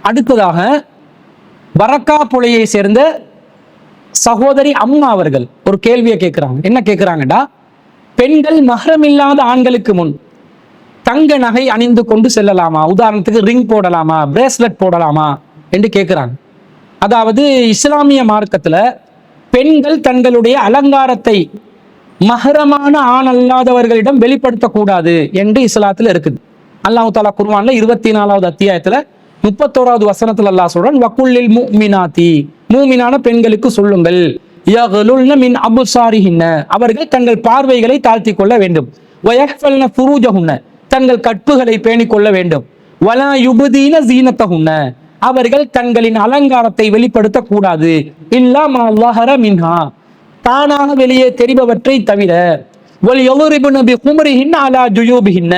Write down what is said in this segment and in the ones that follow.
அடுத்ததாக பரக்கா புலையை சேர்ந்த சகோதரி அம்மா அவர்கள் ஒரு கேள்வியை கேட்கிறாங்க. என்ன கேட்கிறாங்கடா, பெண்கள் மஹ்ரம் இல்லாத ஆண்களுக்கு முன் தங்க நகை அணிந்து கொண்டு செல்லலாமா, உதாரணத்துக்கு ரிங் போடலாமா, பிரேஸ்லெட் போடலாமா என்று கேட்கிறாங்க. அதாவது இஸ்லாமிய மார்க்கத்துல பெண்கள் தங்களுடைய அலங்காரத்தை மஹரமான ஆண் அல்லாதவர்களிடம் வெளிப்படுத்தக்கூடாது என்று இஸ்லாத்துல இருக்குது. அல்லாஹ் தஆலா குர்ஆன்ல 24வது அத்தியாயத்துல 31வது வசனத்துல அல்லாஹ் சொல்றான், வகுல்லில் முஃமினாத்தி, மூமினான பெண்களுக்கு சொல்லுங்கள், யகுலுல்ன மின் அபுசாரிஹின்ன, அவர்கள் தங்கள் பார்வைகளை தாழ்த்தி கொள்ள வேண்டும், வயஹ்ஃபல்ன ஃபுரூஜஹுன்ன, தங்கள் கற்புகளை பேணிக் கொள்ள வேண்டும், வலா யுபதீன ஸீனத்தஹுன்ன, அவர்கள் தங்களின் அலங்காரத்தை வெளிப்படுத்த கூடாது, இல்லா மா ஸஹர மின்ஹா, தானாக வெளியே தெரிபவற்றை தவிர, வல் யضربن بخمرهن على جيوبهن,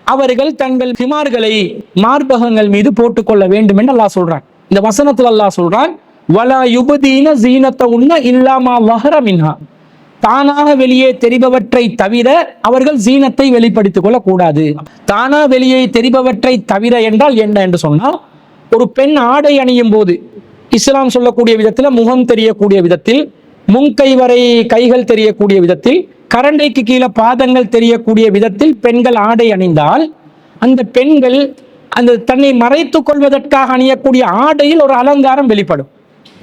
அவர்கள் தங்கள் ஹிமார்களை மார்பகங்கள் மீது போட்டுக்கொள்ள வேண்டும் என்று அல்லாஹ் சொல்றான். இந்த வசனத்தில் அல்லாஹ் சொல்றான், வலா யுபதீன ஸீனத்தஹுன்ன இல்லா மா ஸஹர மின்ஹா, தானாக வெளியே தெரிபவற்றை தவிர அவர்கள் ஜீனத்தை வெளிப்படுத்திக் கொள்ள கூடாது. தானா வெளியே தெரிபவற்றை தவிர என்றால் என்ன என்று சொன்னால், ஒரு பெண் ஆடை அணியும் போது இஸ்லாம் சொல்லக்கூடிய விதத்தில் முகம் தெரியக்கூடிய விதத்தில், முன்கை வரை கைகள் தெரியக்கூடிய விதத்தில், கரண்டைக்கு கீழே பாதங்கள் தெரியக்கூடிய விதத்தில் பெண்கள் ஆடை அணிந்தால், அந்த பெண்கள் அந்த தன்னை மறைத்துக் கொள்வதற்காக அணியக்கூடிய ஆடையில் ஒரு அலங்காரம் வெளிப்படும்.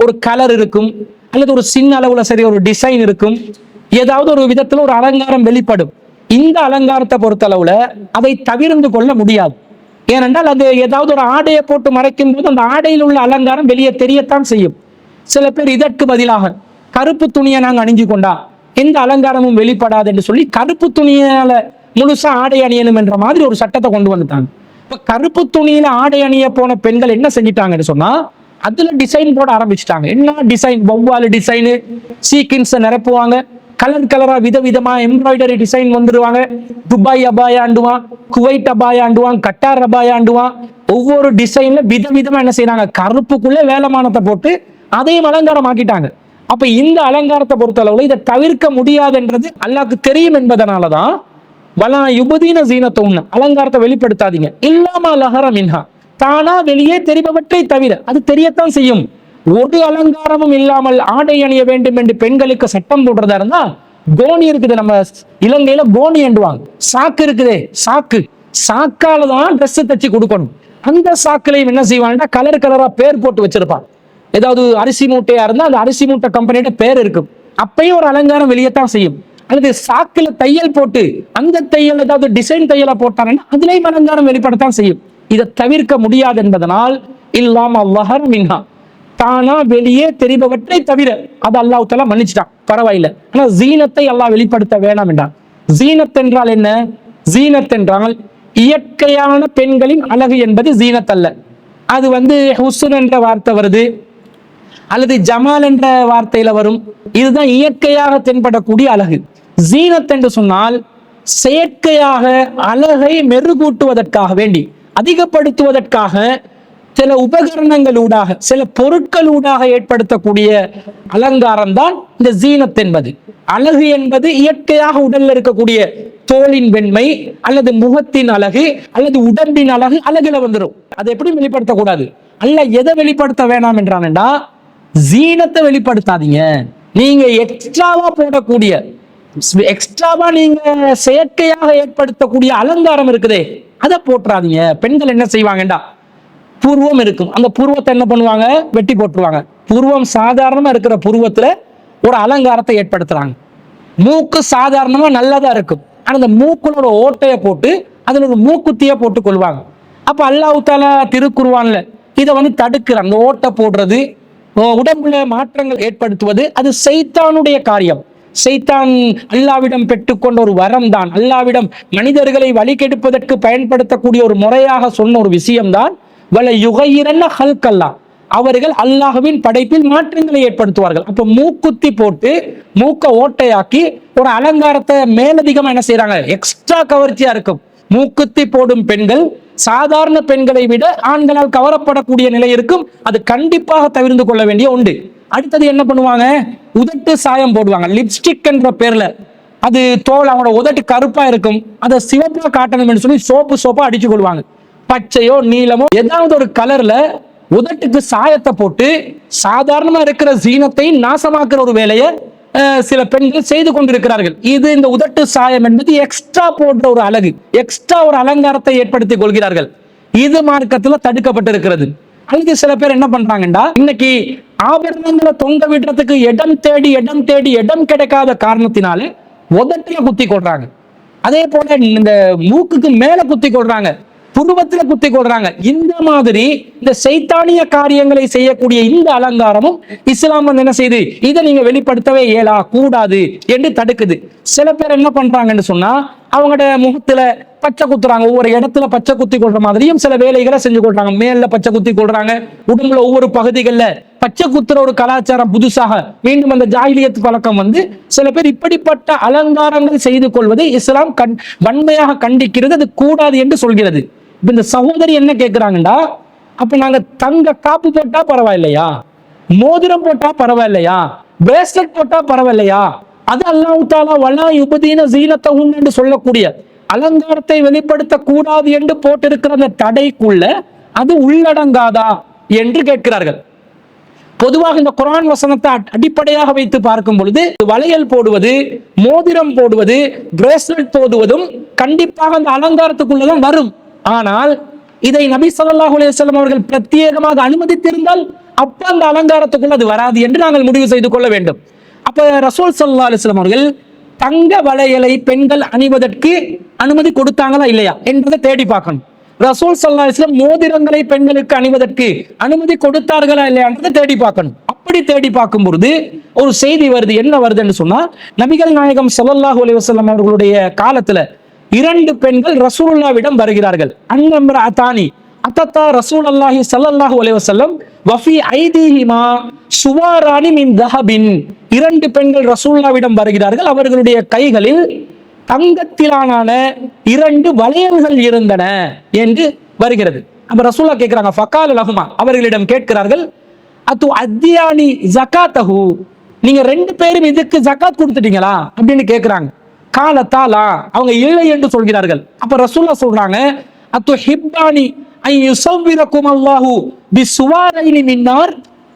ஒரு கலர் இருக்கும், அல்லது ஒரு சின்ன அளவுல சரி ஒரு டிசைன் இருக்கும், ஏதாவது ஒரு விதத்துல ஒரு அலங்காரம் வெளிப்படும். இந்த அலங்காரத்தை பொறுத்தளவுல அதை தவிர்த்து கொள்ள முடியாது. ஏனென்றால் அது ஏதாவது ஒரு ஆடையை போட்டு மறைக்கும் போது அந்த ஆடையில் உள்ள அலங்காரம் வெளியே தெரியத்தான் செய்யும். சில பேர் இதற்கு பதிலாக கருப்பு துணியை நாங்கள் அணிஞ்சு கொண்டா எந்த அலங்காரமும் வெளிப்படாது என்று சொல்லி கருப்பு துணியால முழுசா ஆடை அணியணும் என்ற மாதிரி ஒரு சட்டத்தை கொண்டு வந்துட்டாங்க. இப்ப கருப்பு துணியில ஆடை அணிய போன பெண்கள் என்ன செஞ்சிட்டாங்கன்னு சொன்னா, அதுல டிசைன் போட ஆரம்பிச்சுட்டாங்க. என்ன டிசைன், வௌவால் டிசைனு, சீக்கின்ஸை நிரப்புவாங்க, கலர் கலரா விதவிதமா எம்ப்ராய்டரி டிசைன் வந்துருவாங்க, துபாய் அபாயாண்டுவான், குவைட் அபாயாண்டுவான், கட்டார் அபாயாண்டுவான், ஒவ்வொரு டிசைன்ல விதவிதமா என்ன செய்யறாங்க, கருப்புக்குள்ள வேலைமானத்தை போட்டு அதையும் அலங்காரம் ஆக்கிட்டாங்க. அப்ப இந்த அலங்காரத்தை பொறுத்த அளவுல இதை தவிர்க்க முடியாதுன்றது அல்லாஹ்க்கு தெரியும் என்பதனாலதான் வலா யுபதீன ஸீனத்தஹுன்ன, அலங்காரத்தை வெளிப்படுத்தாதீங்க, இல்லாமா ஸஹர மின்ஹா, தானா வெளியே தெரிபவற்றை தவிர, அது தெரியத்தான் செய்யும். ஒரு அலங்காரமும் இல்லாமல் ஆடை அணிய வேண்டும் என்று பெண்களுக்கு சட்டம் போடுறதா இருந்தா, கோணி இருக்குது, நம்ம இலங்கையில கோணி என்றுவாங்க, சாக்கு இருக்குதே, சாக்கால தான் ட்ரெஸ் தச்சு கொடுக்கணும். அந்த சாக்குலையும் என்ன செய்வாங்கன்னா கலர் கலரா பேர் போட்டு வச்சிருப்பாங்க. ஏதாவது அரிசி மூட்டையா இருந்தா அந்த அரிசி மூட்டை கம்பெனியோட பேர் இருக்கும், அப்பயும் ஒரு அலங்காரம் வெளியத்தான் செய்யும். அல்லது சாக்குல தையல் போட்டு அந்த தையல் ஏதாவது டிசைன் தையலை போட்டாங்கன்னா அதுலயும் அலங்காரம் வெளிப்படத்தான் செய்யும். இதை தவிர்க்க முடியாது என்பதனால் இல்லாம ஸஹர மின்ஹா, தானா வெளியே தெரிபவற்றை தவிர, அது அல்லாஹ் தஆலா மன்னிச்சிட்டான், பரவாயில்லை. ஆனா ஜீனத்தை அல்லாஹ் வெளிப்படுத்த வேணாம் என்றான். ஜீனத் என்றால் என்ன? ஜீனத் என்றால் இயற்கையான பெண்களின் அழகு என்பது ஜீனத் அல்ல. அது ஹுஸ்ன் என்ற வார்த்தை வருது, அல்லது ஜமால் என்ற வார்த்தையில வரும். இதுதான் இயற்கையாக தென்படக்கூடிய அழகு. ஜீனத் என்று சொன்னால் செயற்கையாக அழகை மெருகூட்டுவதற்காக வேண்டி, அதிகப்படுத்துவதற்காக சில உபகரணங்களூடாக, சில பொருட்களூடாக ஏற்படுத்தக்கூடிய அலங்காரம் தான் இந்த ஜீனத் என்பது. அழகு என்பது இயற்கையாக உடல்ல இருக்கக்கூடிய தோலின் வெண்மை, அல்லது முகத்தின் அழகு, அல்லது உடம்பின் அழகு அழகுல வந்துடும். அதை எப்படி வெளிப்படுத்தக்கூடாது? அல்ல எதை வெளிப்படுத்த வேணாம் என்றான்டா, ஜீனத்தை வெளிப்படுத்தாதீங்க. நீங்க எக்ஸ்ட்ராவா போடக்கூடிய, எக்ஸ்ட்ராவா நீங்க செயற்கையாக ஏற்படுத்தக்கூடிய அலங்காரம் இருக்குதே, அதை போட்டுறாதீங்க. பெண்கள் என்ன செய்வாங்கடா, புருவம் இருக்கும், அந்த புருவத்தை என்ன பண்ணுவாங்க, வெட்டி போட்டுருவாங்க. புருவம் சாதாரணமா இருக்கிற புருவத்துல ஒரு அலங்காரத்தை ஏற்படுத்துறாங்க. மூக்கு சாதாரணமா நல்லதா இருக்கும், ஆனா அந்த மூக்குல ஒரு ஓட்டையை போட்டு அதுல ஒரு மூக்குத்திய போட்டு கொள்வாங்க. அப்ப அல்லாஹ் தஆலா திருக்குர்ஆன்ல இதை தடுக்கிறான். அந்த ஓட்டை போடுறது, உடம்புல மாற்றங்கள் ஏற்படுத்துவது, அது சைத்தானுடைய காரியம். சைத்தான் அல்லாவிடம் பெற்றுக்கொண்ட ஒரு வரம் தான், அல்லாவிடம் மனிதர்களை வழிகெடுப்பதற்கு பயன்படுத்தக்கூடிய ஒரு முறையாக சொன்ன ஒரு விஷயம்தான் வல யுகையிரன்ன ஹல்கல்லா, அவர்கள் அல்லாஹ்வின் படைப்பில் மாற்றங்களை ஏற்படுத்துவார்கள். அப்ப மூக்குத்தி போட்டு மூக்க ஓட்டையாக்கி ஒரு அலங்காரத்தை மேலதிகமா என்ன செய்யறாங்க, எக்ஸ்ட்ரா கவர்ச்சியா இருக்கும். மூக்குத்தி போடும் பெண்கள் சாதாரண பெண்களை விட ஆண்களால் கவரப்படக்கூடிய நிலை இருக்கும். அது கண்டிப்பாக தவிர்த்து கொள்ள வேண்டிய உண்டு. அடுத்தது என்ன பண்ணுவாங்க, உதட்டு சாயம் போடுவாங்க, லிப்ஸ்டிக் என்ற பேர்ல. அது தோல், அவங்களோட உதட்டு கருப்பா இருக்கும், அதை சிவப்பா காட்டணும் சொல்லி சோப்பா அடிச்சு கொள்வாங்க. பச்சையோ நீளமோ ஏதாவது ஒரு கலர்ல உதட்டுக்கு சாயத்தை போட்டு சாதாரணமா இருக்கிற ஜீனத்தை நாசமாக்குற ஒரு வேலையை சில பெண்கள் செய்து கொண்டிருக்கிறார்கள். இது இந்த உதட்டு சாயம் என்பது எக்ஸ்ட்ரா போன்ற ஒரு அழகு, எக்ஸ்ட்ரா ஒரு அலங்காரத்தை ஏற்படுத்திக் கொள்கிறார்கள். இது மார்க்கத்துல தடுக்கப்பட்டிருக்கிறது. அல்லது சில பேர் என்ன பண்றாங்கடா, இன்னைக்கு ஆபரணங்களை தொங்க விடுறதுக்கு இடம் தேடி இடம் கிடைக்காத காரணத்தினால உதட்டில குத்தி கொள்றாங்க. அதே போல இந்த மூக்குக்கு மேல குத்தி கொள்றாங்க, புருவத்துல குத்தி கொள்றாங்க. இந்த மாதிரி இந்த சைத்தானிய காரியங்களை செய்யக்கூடிய இந்த அலங்காரமும் இஸ்லாம் என்ன செய்யுது, இதை நீங்க வெளிப்படுத்தவே இயலா, கூடாது என்று தடுக்குது. சில பேர் என்ன பண்றாங்கன்னு சொன்னா, அவங்களோட முகத்துல பச்சை குத்துறாங்க, ஒவ்வொரு இடத்துல பச்சை குத்தி கொள்ற மாதிரியும் சில வேலைகளை செஞ்சு கொள்றாங்க. மேல பச்சை குத்தி கொள்றாங்க, உடம்புல ஒவ்வொரு பகுதிகளில் பச்சை குத்துற ஒரு கலாச்சாரம் புதுசாக மீண்டும் அந்த ஜாஹிலியத் பழக்கம் வந்து சில பேர் இப்படிப்பட்ட அலங்காரங்கள் செய்து கொள்வதை இஸ்லாம் வன்மையாக கண்டிக்கிறது, அது கூடாது என்று சொல்கிறது. இந்த சகோதரி என்ன கேட்கிறாங்கடா, அப்ப நாங்க தங்க காப்பு போட்டா பரவாயில்லையா, மோதிரம் போட்டா பரவாயில்லையா, பிரேஸ்லெட் போட்டா பரவாயில்லையா, அது அல்லாஹ் தஆலா வலா யுபதீன ஸீனத்தஹுன் என்று சொல்லக்கூடிய அலங்காரத்தை வெளிப்படுத்த கூடாது என்று போட்டிருக்கிற அந்த தடைக்குள்ள அது உள்ளடங்காதா என்று கேட்கிறார்கள். பொதுவாக இந்த குர்ஆன் வசனத்தை அடிப்படையாக வைத்து பார்க்கும் பொழுது வளையல் போடுவது, மோதிரம் போடுவது, பிரேஸ்லெட் போடுவதும் கண்டிப்பாக அந்த அலங்காரத்துக்குள்ளதான் வரும். ஆனால் இதை நபி ஸல்லல்லாஹு அலைஹி வஸல்லம் அவர்கள் பிரத்யேகமாக அனுமதித்திருந்தால் அப்ப அந்த அலங்காரத்துக்குள்ள அது வராது என்று நாங்கள் முடிவு செய்து கொள்ள வேண்டும். அப்ப ரசூல் ஸல்லல்லாஹு அலைஹி வஸல்லம் அவர்கள் தங்க வளையலை பெண்கள் அணிவதற்கு அனுமதி கொடுத்தாங்களா இல்லையா என்பதை தேடி பார்க்கணும். ரசூல் ஸல்லல்லாஹு அலைஹி வஸல்லம் மோதிரங்களை பெண்களுக்கு அணிவதற்கு அனுமதி கொடுத்தார்களா இல்லையா என்பதை தேடி பார்க்கணும். அப்படி தேடி பார்க்கும் பொழுது ஒரு செய்தி வருது. என்ன வருதுன்னு சொன்னா, நபிகள் நாயகம் ஸல்லல்லாஹு அலைஹி வஸல்லம் அவர்களுடைய காலத்துல 2 பெண்கள் ரசூலுல்லாஹ்விடம் வருகிறார்கள். அன்னம்ரஅதானி அத்தா ரசூலுல்லாஹி ஸல்லல்லாஹு அலைஹி வஸல்லம் வஃபி ஐதீஹிமா சுவாரானி மின் தஹபின். 2 பெண்கள் ரசூலுல்லாஹ்விடம் வருகிறார்கள், அவர்களுடைய கைகளில் தங்கத்திலான 2 வளையல்கள் இருந்தன என்று வருகிறது. அப்ப ரசூலுல்லாஹ் கேட்கிறாங்க, ஃபகால லஹுமா, அவர்களிடம் கேட்கிறார்கள், அத்து அத்தியானி ஜகாத்தஹு, நீங்க 2 பேரும் இதுக்கு ஜகாத் கொடுத்துட்டீங்களா அப்படின்னு கேட்கிறாங்க. காலத்தாலா, அவங்க இல்லை என்று சொல்கிறார்கள். அப்ப ரசூலுல்லாஹ் சொல்றாங்க, அத்து ஹிப்பானி ஐ யுஸவ்விரகும் அல்லாஹு பிஸ்வாரைனி மின்னார்,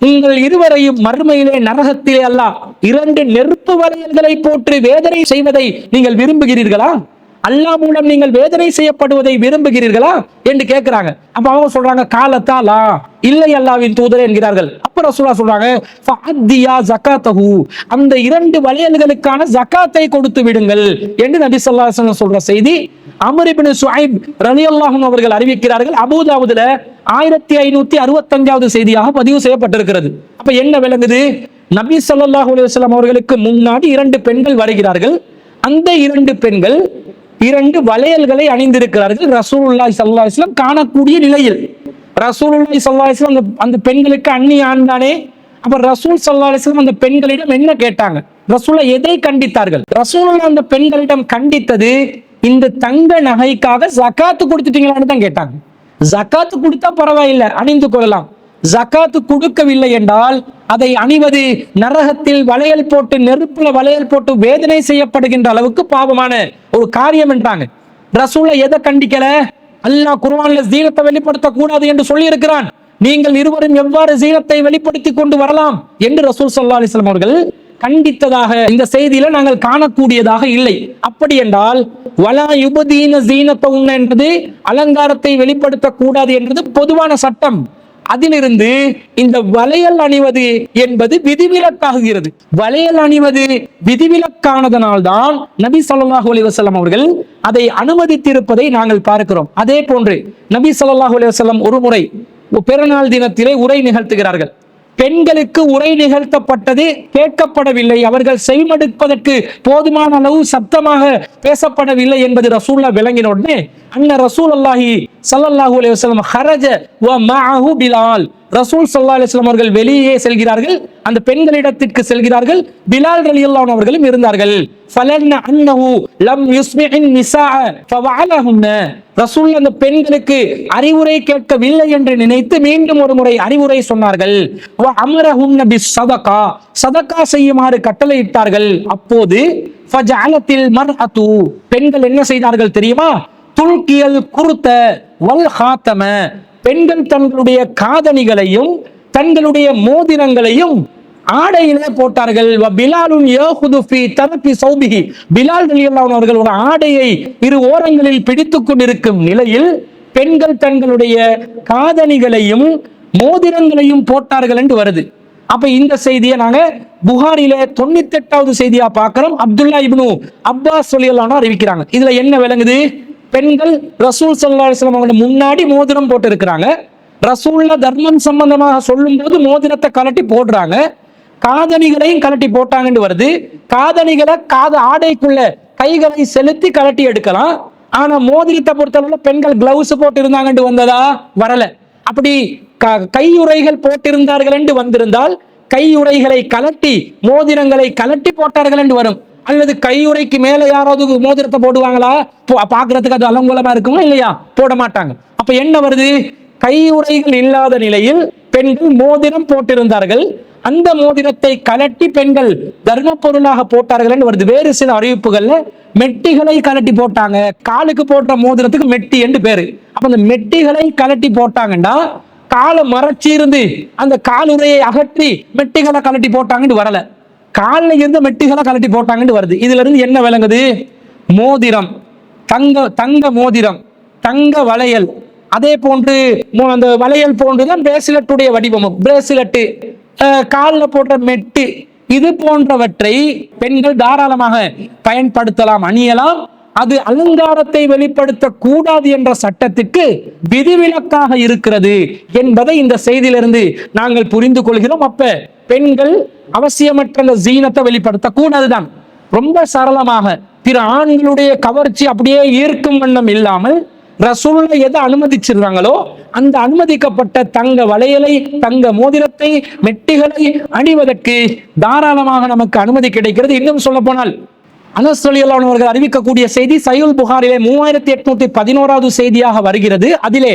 உங்கள் இருவரையும் மறுமையிலே நரகத்திலே அல்லாஹ் 2 நெருப்பு வளையல்களை போட்டு வேதனை செய்வதை நீங்கள் விரும்புகிறீர்களா? அல்லாஹ் மூலம் நீங்கள் வேதனை செய்யப்படுவதை விரும்புகிறீர்களா என்று கேட்கிறாங்க. அப்ப அவங்க சொல்றாங்க, காலத்தாலா, இல்லை அல்லாஹ்வின் தூதரே என்கிறார்கள். அப்ப ரசூலுல்லாஹ் சொல்றாங்க, ஃபஅத்தியா ஜகாத்தஹு, அந்த 2 வளையல்களுக்கான ஜகாத்தை கொடுத்து விடுங்கள் என்று நபி ஸல்லல்லாஹு அலைஹி வஸல்லம் சொல்ற செய்தி அம்ர் இப்னு சுஐப் ரலியல்லாஹு அன்ஹு அவர்கள் அறிவிக்கிறார்கள். அபூதாவுதுல 1565வது செய்தியாக பதிவு செய்யப்பட்டிருக்கிறது. அப்ப என்ன விளங்குது, நபி ஸல்லல்லாஹு அலைஹி வஸல்லம் அவர்களுக்கு முன்னாடி 2 பெண்கள் வருகிறார்கள். அந்த 2 பெண்கள் 2 வளையல்களை அணிந்திருக்கிறார்கள். ரசூலுல்லாஹி ஸல்லல்லாஹு அலைஹி வஸல்லம் காணக்கூடிய நிலையில். ரசூலுல்லாஹி ஸல்லல்லாஹு அலைஹி வஸல்லம் அந்த பெண்களுக்கு அந்நிய ஆண் தானே. அப்ப ரசூல் ஸல்லல்லாஹு அலைஹி வஸல்லம் அந்த பெண்களிடம் என்ன கேட்டாங்க, ரசூலுல்லாஹ் எதை கண்டித்தார்கள்? ரசூலுல்லாஹ் அந்த பெண்களிடம் கண்டித்தது, இந்த தங்க நகைக்காக ஜகாத்து கொடுத்துட்டீங்களான்னு தான் கேட்டாங்க. ஜகாத்து கொடுத்தா பரவாயில்லை, அணிந்து கொள்ளலாம். ஜகாத்து கொடுக்கவில்லை என்றால் அதை அணிவது நரகத்தில் வளையல் போட்டு, நெருப்புல வளையல் போட்டு வேதனை செய்யப்படுகின்ற அளவுக்கு பாவமான ஒரு காரியம் என்றாங்க. ரசூலுல்லாஹ் எதை கண்டிக்கல? அல்லாஹ் குர்ஆன்ல ஜீனத்தை வெளிப்படுத்த கூடாது என்று சொல்லி இருக்கிறான். நீங்கள் இருவரும் எவ்வாறு ஜீனத்தை வெளிப்படுத்தி கொண்டு வரலாம் என்று ரசூல் ஸல்லல்லாஹு அலைஹி வஸல்லம் அவர்கள் கண்டித்ததாக இந்த செய்தியில நாங்கள் காணக்கூடியதாக இல்லை. அப்படி என்றால் வலா யுபதீன ஸீனத்தஹுன் என்பது அலங்காரத்தை வெளிப்படுத்த கூடாது என்றது பொதுவான சட்டம். அதிலிருந்து இந்த வளையல் அணிவது என்பது விதிவிலக்காகிறது. வளையல் அணிவது விதிவிலக்கானதனால் தான் நபி ஸல்லல்லாஹு அலைஹி வஸல்லம் அவர்கள் அதை அனுமதித்திருப்பதை நாங்கள் பார்க்கிறோம். அதே போன்று நபி ஸல்லல்லாஹு அலைஹி வஸல்லம் ஒரு முறை பிறநாள் தினத்திலே உரை நிகழ்த்துகிறார்கள். பெண்களுக்கு உரை நிகழ்த்தப்பட்டது கேட்கப்படவில்லை, அவர்கள் செய்மடுப்பதற்கு போதுமான அளவு சப்தமாக பேசப்படவில்லை என்பது ரசூலுல்லாஹ் விளங்கின உடனே அன்ன ரசூலுல்லாஹி ஸல்லல்லாஹு அலைஹி வஸல்லம் ஹரஜ வ மஅஹு பிலால், ரசூல் ஸல்லல்லாஹு அலைஹி வஸல்லம் அவர்கள் வெளியே செல்கிறார்கள், அந்த பெண்களிடத்திற்கு செல்கிறார்கள். பிலால் ரலியல்லாஹு அன்ஹு அவர்களும் இருந்தார்கள். ஃபலன்ன அன்னஹு லம் யுஸ்மிஇன் நிஸாஅ ஃபவஅலஹுன்ன, ரசூல் அந்த பெண்களுக்கு அறிவுரை கேட்கவில்லை என்று நினைத்து மீண்டும் ஒரு முறை அறிவுரை சொன்னார்கள். வ அமரஹுன்ன பிஸ்ஸதகா, சதகா செய்யுமாறு கட்டளையிட்டார்கள். அப்போது ஃபஜஅலத்தில் மர்அத்து, பெண்கள் என்ன செய்தார்கள் தெரியுமா? துல்கியல் குர்த வல் ஹாத்தம, பெண்கள் தங்களுடைய காதணிகளையும் தங்களுடைய மோதிரங்களையும் ஆடையிலே போட்டார்கள். பிலாலுன் யஹுது ஃபீ தரஃபி ஸௌபிஹி, பிலால் ரலியல்லாஹு அன்ஹு அவர்கள் ஒரு ஆடையை இரு ஓரங்களில் பிடித்துக் கொண்டிருக்கும் நிலையில் பெண்கள் தங்களுடைய காதணிகளையும் மோதிரங்களையும் போட்டார்கள் என்று வருது. அப்ப இந்த செய்தியை நாங்க புகாரில 98வது செய்தியா பார்க்கிறோம். அப்துல்லா இப்னு அப்பாஸ் ரலியல்லாஹு அன்ஹு அறிவிக்கிறாங்க. இதுல என்ன விளங்குது? பெண்கள் ரசூல் ஸல்லல்லாஹு அலைஹி வஸல்லம் அவங்க முன்னாடி மோதிரம் போட்டு இருக்கிறாங்க. ரசூல்ல தர்மம் சம்பந்தமாக சொல்லும் போது மோதிரத்தை கலட்டி போடுறாங்க, காதணிகளையும் கலட்டி போட்டாங்கன்னு வருது. காதணிகளை ஆடைக்குள்ள கைகளை செலுத்தி கலட்டி எடுக்கலாம். ஆனா மோதிரத்தை பொறுத்தளவுல பெண்கள் கிளவுஸ் போட்டு இருந்தாங்கன்னு வந்ததா? வரல. அப்படி கையுறைகள் போட்டிருந்தார்கள் என்று வந்திருந்தால் கையுறைகளை கலட்டி மோதிரங்களை கலட்டி போட்டார்கள் என்று வரும். அல்லது கையுறைக்கு மேல யாராவது மோதிரத்தை போடுவாங்களா? பாக்குறதுக்கு அது அலங்கோலமா இருக்குமா? இல்லையா, போட மாட்டாங்க. அப்ப என்ன வருது? கையுறைகள் இல்லாத நிலையில் பெண்கள் மோதிரம் போட்டிருந்தார்கள். அந்த மோதிரத்தை கலட்டி பெண்கள் தர்ம பொருளாக போட்டார்கள் என்று வருது. வேறு சில அறிவிப்புகள்ல மெட்டிகளை கலட்டி போட்டாங்க. காலுக்கு போட்ட மோதிரத்துக்கு மெட்டி என்று பேரு. அப்ப அந்த மெட்டிகளை கலட்டி போட்டாங்கன்னா காலை மறைச்சி இருந்து அந்த காலுறையை அகற்றி மெட்டிகளை கலட்டி போட்டாங்கன்னு வரல. காலில் இருந்து மெட்டிகளை கலட்டி போட்டாங்கன்னு வருது. இதுல இருந்து என்ன விளங்குது? மோதிரம், தங்க மோதிரம், தங்க வளையல், அதே போன்று அந்த வளையல் போன்றுதான் பிரேசிலட்டுடைய வடிவமும், பிரேசிலட்டு, காலில் போடுற மெட்டு, இது போன்றவற்றை பெண்கள் தாராளமாக பயன்படுத்தலாம், அணியலாம். அது அலங்காரத்தை வெளிப்படுத்த கூடாது என்ற சட்டத்துக்கு விதிவிலக்காக இருக்கிறது என்பதை இந்த செய்தியிலிருந்து நாங்கள் புரிந்து கொள்கிறோம். அப்ப பெண்கள் அவசியமற்ற அந்த ஜீனத்தை வெளிப்படுத்த கூடாதுதான். ரொம்ப சரளமாக பிற ஆண்களுடைய கவர்ச்சி அப்படியே ஈர்க்கும் வண்ணம் இல்லாமல் ரசூலுல்லாஹ் எதை அனுமதிச்சிருந்தாங்களோ அந்த அனுமதிக்கப்பட்ட தங்க வளையலை, தங்க மோதிரத்தை, மெட்டிகளை அணிவதற்கு தாராளமாக நமக்கு அனுமதி கிடைக்கிறது. இன்னும் சொல்ல போனால் அனஸ் ரலியல்லாஹு அன்ஹு அவர்கள் அறிவிக்கக்கூடிய செய்தி சஹீஹுல் புகாரிலே 3811வது செய்தியாக வருகிறது. அதிலே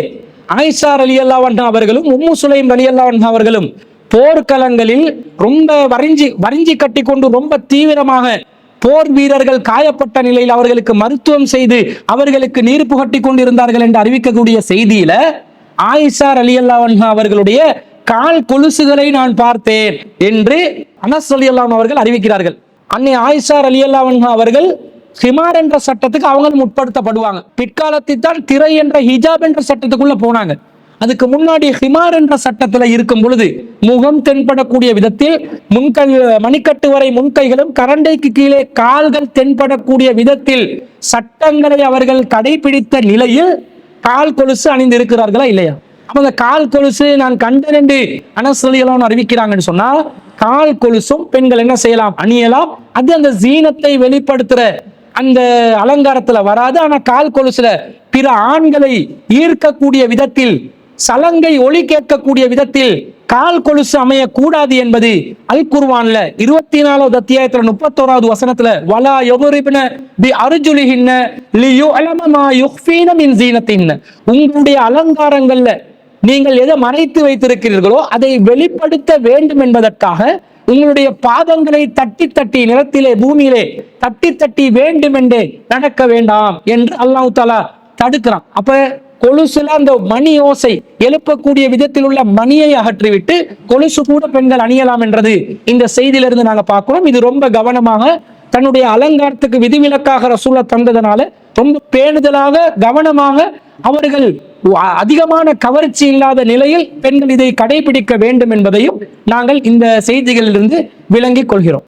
ஆயிஷா ரலியல்லாஹு அன்ஹா அவர்களும் உம்மு சுலைம் ரலியல்லாஹு அன்ஹா அவர்களும் போர்க்களங்களில் ரொம்ப வரிஞ்சி கட்டி கொண்டு ரொம்ப தீவிரமாக போர் வீரர்கள் காயப்பட்ட நிலையில் அவர்களுக்கு மருத்துவம் செய்து அவர்களுக்கு நீர் புகட்டி கொண்டிருந்தார்கள் என்று அறிவிக்கக்கூடிய செய்தியில ஆயிஷா ரலியல்லாஹு அன்ஹா அவர்களுடைய கால் கொலுசுகளை நான் பார்த்தேன் என்று அனஸ் ரலியல்லாஹு அன்ஹு அவர்கள் அறிவிக்கிறார்கள். அன்னை ஆயிஷா ரலியல்லாஹு அன்ஹா அவர்கள் ஹிமார் என்ற சட்டத்துக்கு அவங்களும் உட்படுத்தப்படுவாங்க. பிற்காலத்தில் தான் திரை என்ற ஹிஜாப் என்ற சட்டத்துக்குள்ள போனாங்க. அதுக்கு முன்னாடி ஹிமார் என்ற சட்டத்துல இருக்கும் பொழுது முகம் தென்படக்கூடிய விதத்தில் மணிக்கட்டு வரை முன்கைகளும் கரண்டைக்கு கீழே கால்கள் தென்படக்கூடிய விதத்தில் சட்டங்களை அவர்கள் கடைபிடித்த நிலையில் கால் கொலுசு அணிந்திருக்கிறார்களா இல்லையா? அப்ப அந்த கால் கொலுசு நான் கண்டேன் என்று அனஸ் ரலியல்லாஹு அன்ஹு அறிவிக்கிறாங்கன்னு சொன்னா கால் கொலுசும் பெண்கள் என்ன செய்யலாம்? அணியலாம். அது அந்த ஜீனத்தை வெளிப்படுத்துற அந்த அலங்காரத்துல வராது. ஆனா கால் கொலுசுல பிற ஆண்களை ஈர்க்கக்கூடிய விதத்தில், சலங்கை ஒளி கேட்கக்கூடிய விதத்தில் கால் கொலுசு அமையக்கூடாது என்பது அல் குர்ஆன்ல 24வது அத்தியாயத்துல 31வது வசனத்துல வலா யதுரிப்ன பி அர்ஜுலிஹின்ன லியுஅலம மா யுஃபீன மின் ஜீனத்தின்ன, உங்களுடைய அலங்காரங்கள்ல நீங்கள் எதை மறைத்து வைத்திருக்கிறீர்களோ அதை வெளிப்படுத்த வேண்டும் என்பதற்காக உங்களுடைய பாதங்களை தட்டி தட்டி நிலத்திலே பூமியிலே தட்டி தட்டி வேண்டும் என்றே நடக்க வேண்டாம் என்று அல்லாஹ் தஆலா தடுக்கிறான். அப்ப கொலுசுல அந்த மணி ஓசை எழுப்பக்கூடிய விதத்தில் உள்ள மணியை அகற்றிவிட்டு கொலுசு கூட பெண்கள் அணியலாம் என்றது இந்த செய்தியிலிருந்து நாங்க பார்க்கிறோம். இது ரொம்ப கவனமாக தன்னுடைய அலங்காரத்துக்கு விதிவிலக்காக ரசூலுல்லாஹ் தந்ததனால ரொம்ப பேணுதலாக கவனமாக அவர்கள் அதிகமான கவர்ச்சி இல்லாத நிலையில் பெண்கள் இதை கடைபிடிக்க வேண்டும் என்பதையும் நாங்கள் இந்த செய்திகளிலிருந்து விளங்கிக் கொள்கிறோம்.